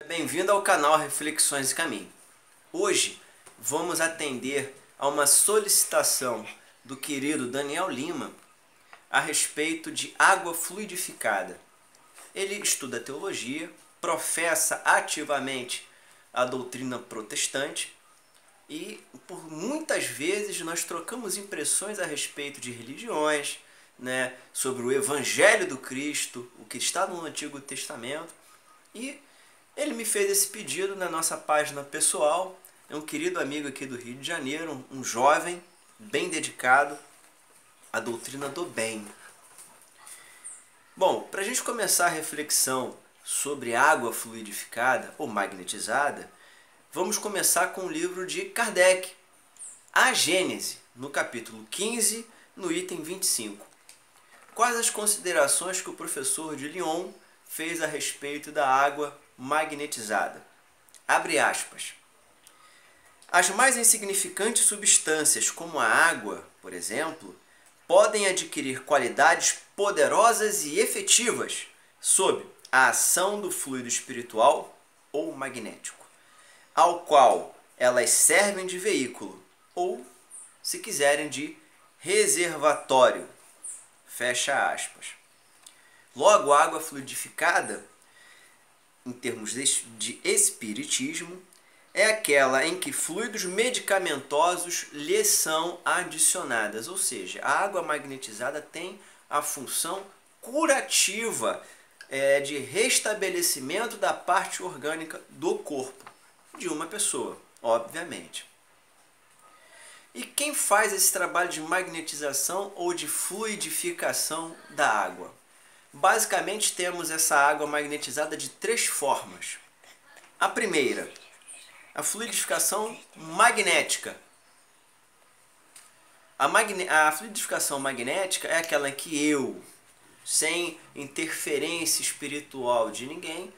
Bem-vindo ao canal Reflexões e Caminho. Hoje vamos atender a uma solicitação do querido Daniel Lima a respeito de água fluidificada. Ele estuda teologia, professa ativamente a doutrina protestante e por muitas vezes nós trocamos impressões a respeito de religiões, sobre o Evangelho do Cristo, o que está no Antigo Testamento, e ele me fez esse pedido na nossa página pessoal. É um querido amigo aqui do Rio de Janeiro, um jovem bem dedicado à doutrina do bem. Bom, para a gente começar a reflexão sobre água fluidificada ou magnetizada, vamos começar com o livro de Kardec, A Gênese, no capítulo 15, no item 25. Quais as considerações que o professor de Lyon fez a respeito da água magnetizada? Abre aspas. As mais insignificantes substâncias, como a água, por exemplo, podem adquirir qualidades poderosas e efetivas sob a ação do fluido espiritual ou magnético, ao qual elas servem de veículo ou, se quiserem, de reservatório. Fecha aspas. Logo, a água fluidificada, em termos de espiritismo, é aquela em que fluidos medicamentosos lhe são adicionadas, ou seja, a água magnetizada tem a função curativa, de restabelecimento da parte orgânica do corpo de uma pessoa, obviamente. E quem faz esse trabalho de magnetização ou de fluidificação da água? Basicamente temos essa água magnetizada de três formas. A primeira, a fluidificação magnética. A fluidificação magnética é aquela em que eu, sem interferência espiritual de ninguém,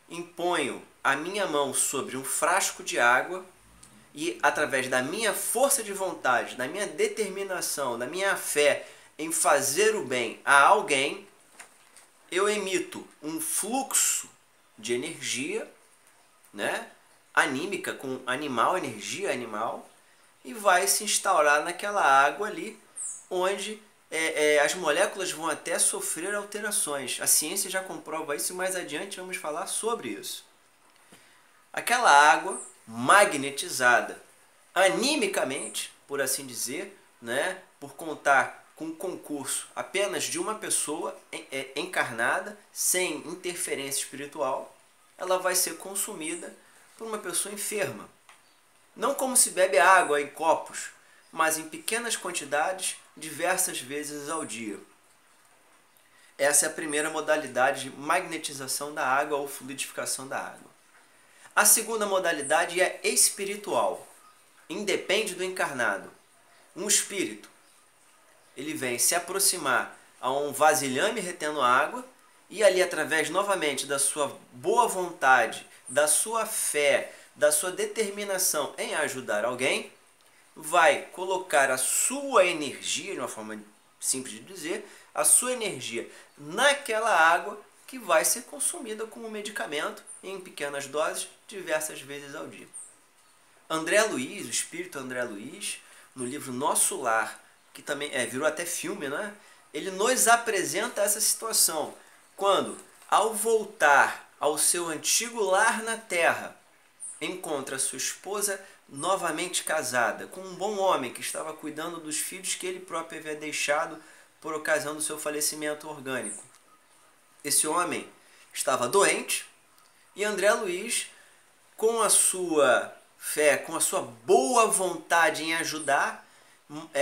imponho a minha mão sobre um frasco de água e, através da minha força de vontade, da minha determinação, da minha fé em fazer o bem a alguém, eu emito um fluxo de energia, anímica, com energia animal, e vai se instaurar naquela água ali, onde as moléculas vão até sofrer alterações. A ciência já comprova isso e mais adiante vamos falar sobre isso. Aquela água magnetizada animicamente, por assim dizer, por contar com o concurso apenas de uma pessoa encarnada, sem interferência espiritual, ela vai ser consumida por uma pessoa enferma. Não como se bebe água em copos, mas em pequenas quantidades, diversas vezes ao dia. Essa é a primeira modalidade de magnetização da água ou fluidificação da água. A segunda modalidade é espiritual. Independe do encarnado. Um espírito, ele vem se aproximar a um vasilhame retendo água e ali, através novamente da sua boa vontade, da sua fé, da sua determinação em ajudar alguém, vai colocar a sua energia, de uma forma simples de dizer, a sua energia naquela água que vai ser consumida como medicamento em pequenas doses, diversas vezes ao dia. André Luiz, o espírito André Luiz, no livro Nosso Lar, que também virou até filme, ele nos apresenta essa situação, quando, ao voltar ao seu antigo lar na terra, encontra sua esposa novamente casada, com um bom homem que estava cuidando dos filhos que ele próprio havia deixado por ocasião do seu falecimento orgânico. Esse homem estava doente e André Luiz, com a sua fé, com a sua boa vontade em ajudar,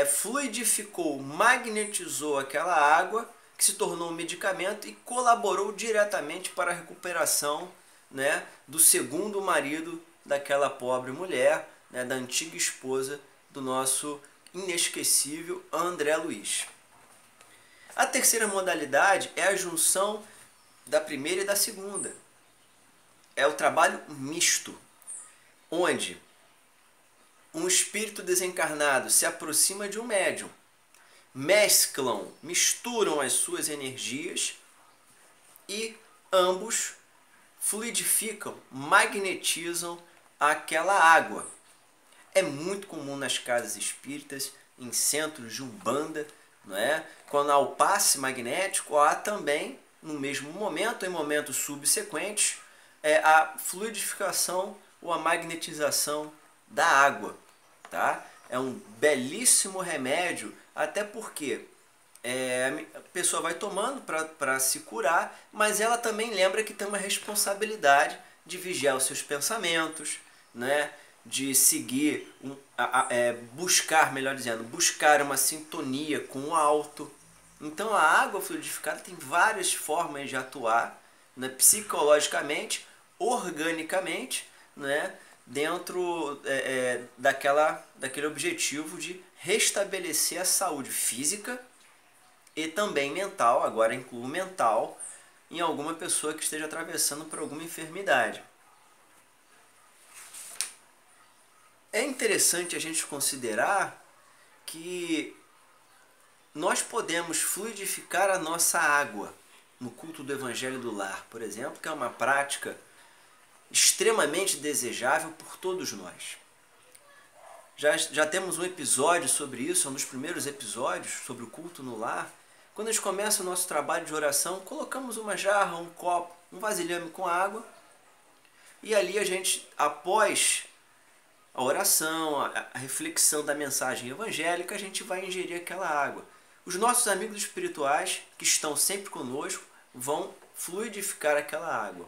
fluidificou, magnetizou aquela água que se tornou um medicamento e colaborou diretamente para a recuperação, do segundo marido daquela pobre mulher, da antiga esposa do nosso inesquecível André Luiz. A terceira modalidade é a junção da primeira e da segunda. É o trabalho misto, onde um espírito desencarnado se aproxima de um médium, misturam as suas energias e ambos fluidificam, magnetizam aquela água. É muito comum nas casas espíritas, em centros de umbanda, não é? Quando há o passe magnético, há também, no mesmo momento, em momentos subsequentes, a fluidificação ou a magnetização da água. Tá? É um belíssimo remédio, até porque a pessoa vai tomando para se curar, mas ela também lembra que tem uma responsabilidade de vigiar os seus pensamentos, né? De seguir, buscar, melhor dizendo, buscar uma sintonia com o alto. Então a água fluidificada tem várias formas de atuar, né? Psicologicamente, organicamente, né? Dentro daquele objetivo de restabelecer a saúde física e também mental, agora incluo mental, em alguma pessoa que esteja atravessando por alguma enfermidade. É interessante a gente considerar que nós podemos fluidificar a nossa água no culto do Evangelho do Lar, por exemplo, que é uma prática extremamente desejável por todos nós. Já temos um episódio sobre isso, um dos primeiros episódios sobre o culto no lar. Quando a gente começa o nosso trabalho de oração, colocamos uma jarra, um copo, um vasilhame com água e ali a gente, após a oração, a reflexão da mensagem evangélica, a gente vai ingerir aquela água. Os nossos amigos espirituais, que estão sempre conosco, vão fluidificar aquela água.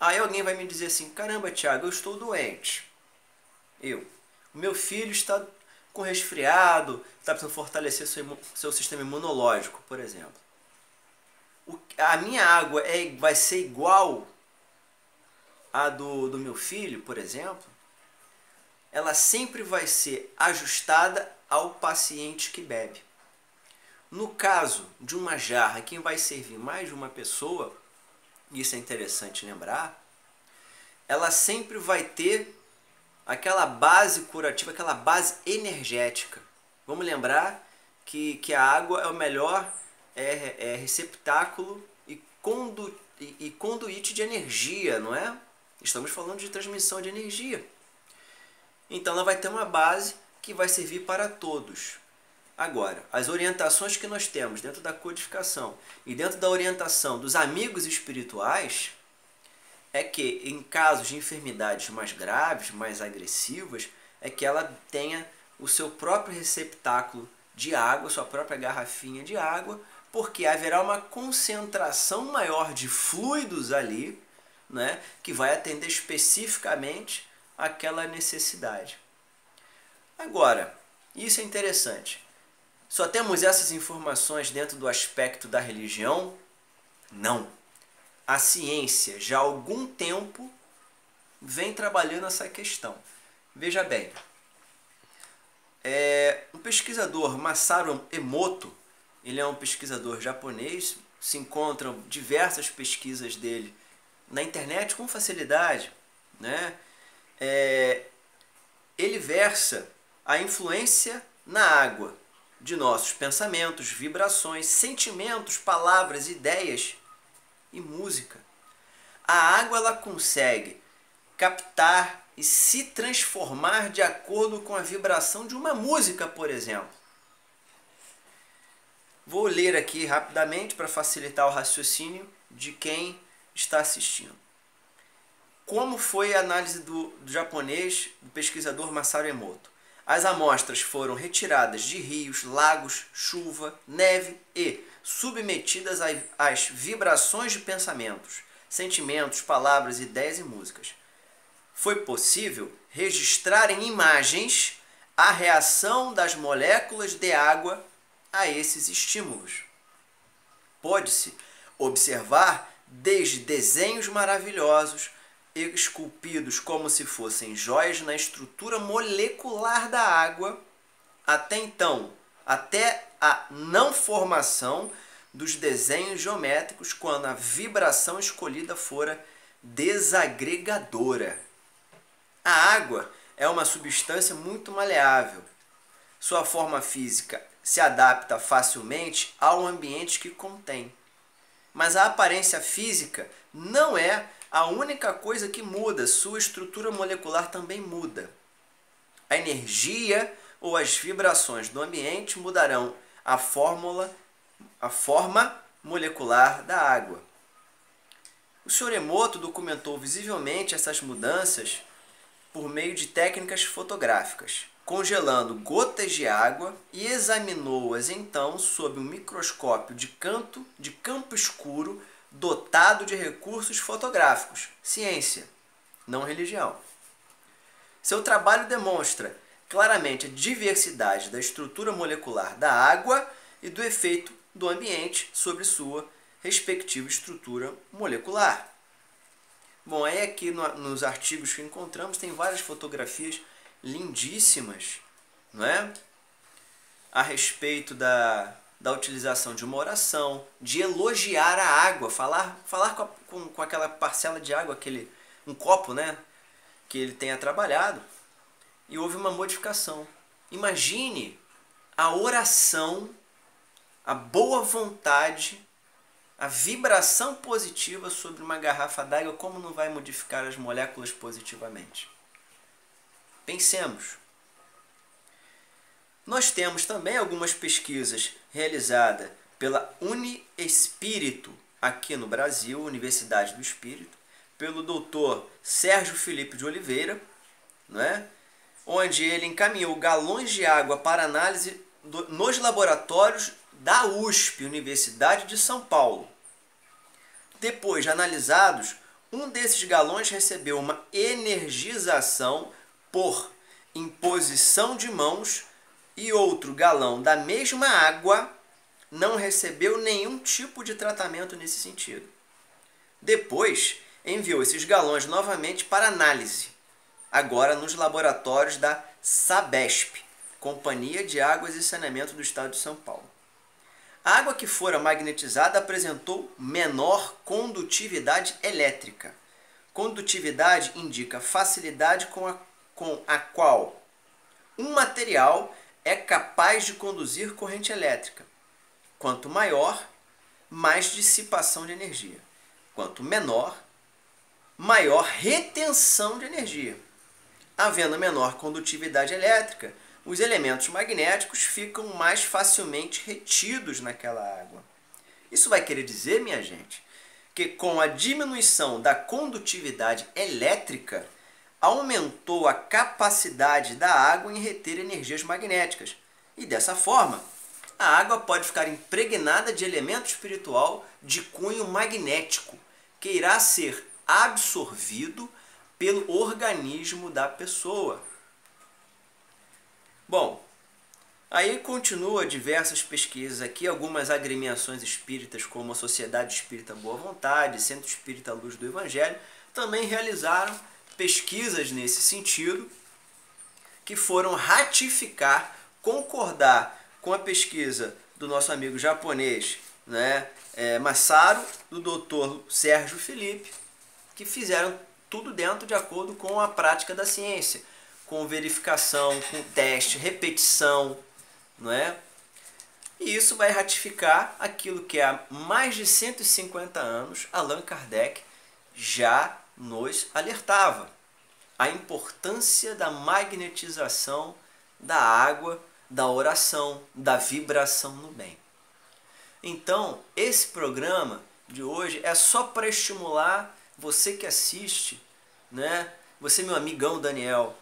Aí alguém vai me dizer assim, caramba, Tiago, eu estou doente. O meu filho está com resfriado, está precisando fortalecer seu sistema imunológico, por exemplo. A minha água vai ser igual à do meu filho, por exemplo? Ela sempre vai ser ajustada ao paciente que bebe. No caso de uma jarra, quem vai servir mais de uma pessoa, isso é interessante lembrar, ela sempre vai ter aquela base curativa, aquela base energética. Vamos lembrar que a água é o melhor receptáculo e conduíte de energia, não é? Estamos falando de transmissão de energia. Então ela vai ter uma base que vai servir para todos. Agora, as orientações que nós temos dentro da codificação e dentro da orientação dos amigos espirituais é que em casos de enfermidades mais graves, mais agressivas, é que ela tenha o seu próprio receptáculo de água, sua própria garrafinha de água, porque haverá uma concentração maior de fluidos ali, né, que vai atender especificamente aquela necessidade. Agora, isso é interessante. Só temos essas informações dentro do aspecto da religião? Não. A ciência já há algum tempo vem trabalhando essa questão. Veja bem, o pesquisador Masaru Emoto, ele é um pesquisador japonês, se encontram diversas pesquisas dele na internet com facilidade, né? Ele versa a influência na água de nossos pensamentos, vibrações, sentimentos, palavras, ideias e música. A água ela consegue captar e se transformar de acordo com a vibração de uma música, por exemplo. Vou ler aqui rapidamente para facilitar o raciocínio de quem está assistindo. Como foi a análise do japonês, do pesquisador Masaru Emoto? As amostras foram retiradas de rios, lagos, chuva, neve e submetidas às vibrações de pensamentos, sentimentos, palavras, ideias e músicas. Foi possível registrar em imagens a reação das moléculas de água a esses estímulos. Pode-se observar desde desenhos maravilhosos, esculpidos como se fossem joias na estrutura molecular da água, até a não formação dos desenhos geométricos quando a vibração escolhida fora desagregadora. A água é uma substância muito maleável. Sua forma física se adapta facilmente ao ambiente que contém. Mas a aparência física não é a única coisa que muda, sua estrutura molecular também muda. A energia ou as vibrações do ambiente mudarão a forma molecular da água. O Sr. Emoto documentou visivelmente essas mudanças por meio de técnicas fotográficas, congelando gotas de água e examinou-as então sob um microscópio de campo escuro dotado de recursos fotográficos. Ciência, não religião. Seu trabalho demonstra claramente a diversidade da estrutura molecular da água e do efeito do ambiente sobre sua respectiva estrutura molecular. Bom, aí aqui nos artigos que encontramos tem várias fotografias lindíssimas, não é? A respeito da utilização de uma oração, de elogiar a água, falar com aquela parcela de água, um copo, né, que ele tenha trabalhado, e houve uma modificação. Imagine a oração, a boa vontade, a vibração positiva sobre uma garrafa d'água, como não vai modificar as moléculas positivamente? Pensemos. Nós temos também algumas pesquisas realizadas pela Uniespírito, aqui no Brasil, Universidade do Espírito, pelo Dr. Sérgio Felipe de Oliveira, não é? Onde ele encaminhou galões de água para análise nos laboratórios da USP, Universidade de São Paulo. Depois de analisados, um desses galões recebeu uma energização por imposição de mãos e outro galão da mesma água não recebeu nenhum tipo de tratamento nesse sentido. Depois, enviou esses galões novamente para análise, agora nos laboratórios da Sabesp, Companhia de Águas e Saneamento do Estado de São Paulo. A água que fora magnetizada apresentou menor condutividade elétrica. Condutividade indica facilidade com a qual um material é capaz de conduzir corrente elétrica. Quanto maior, mais dissipação de energia. Quanto menor, maior retenção de energia. Havendo menor condutividade elétrica, os elementos magnéticos ficam mais facilmente retidos naquela água. Isso vai querer dizer, minha gente, que com a diminuição da condutividade elétrica, aumentou a capacidade da água em reter energias magnéticas. E dessa forma, a água pode ficar impregnada de elemento espiritual de cunho magnético, que irá ser absorvido pelo organismo da pessoa. Bom, aí continua diversas pesquisas aqui, algumas agremiações espíritas como a Sociedade Espírita Boa Vontade, Centro Espírita Luz do Evangelho, também realizaram pesquisas nesse sentido, que foram ratificar, concordar com a pesquisa do nosso amigo japonês, né, Masaru, do Dr. Sérgio Felipe, que fizeram tudo dentro de acordo com a prática da ciência, com verificação, com teste, repetição, não é? E isso vai ratificar aquilo que há mais de 150 anos Allan Kardec já nos alertava: a importância da magnetização da água, da oração, da vibração no bem. Então, esse programa de hoje é só para estimular você que assiste, né? Você, meu amigão Daniel,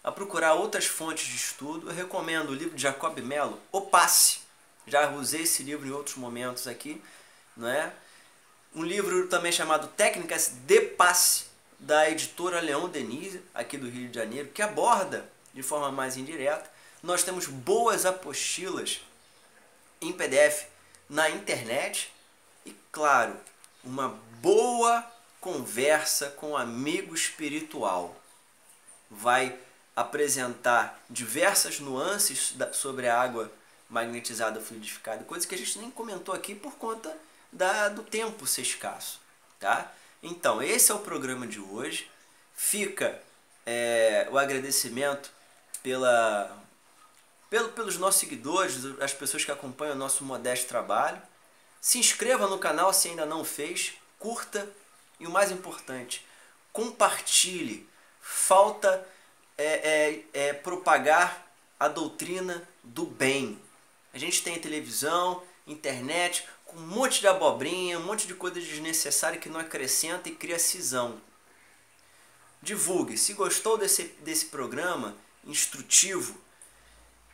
a procurar outras fontes de estudo. Eu recomendo o livro de Jacob Mello, O Passe. Já usei esse livro em outros momentos aqui, não é? Um livro também chamado Técnicas de Passe, da editora Leon Denis, aqui do Rio de Janeiro, que aborda de forma mais indireta. Nós temos boas apostilas em PDF na internet e, claro, uma boa conversa com um amigo espiritual. Vai apresentar diversas nuances sobre a água magnetizada, fluidificada, coisas que a gente nem comentou aqui por conta do tempo ser escasso, tá? Então, esse é o programa de hoje. Fica o agradecimento pelos nossos seguidores, as pessoas que acompanham o nosso modesto trabalho, Se inscreva no canal se ainda não fez, curta e o mais importante, compartilhe. Falta propagar a doutrina do bem. A gente tem televisão, internet, com um monte de abobrinha, um monte de coisa desnecessária que não acrescenta e cria cisão. Divulgue. Se gostou desse programa instrutivo,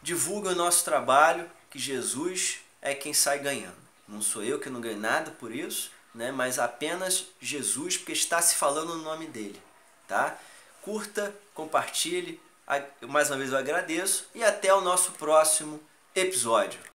divulgue o nosso trabalho, que Jesus é quem sai ganhando. Não sou eu que não ganho nada por isso, né? Mas apenas Jesus, porque está se falando no nome dele. Tá? Curta, compartilhe. Mais uma vez eu agradeço e até o nosso próximo episódio.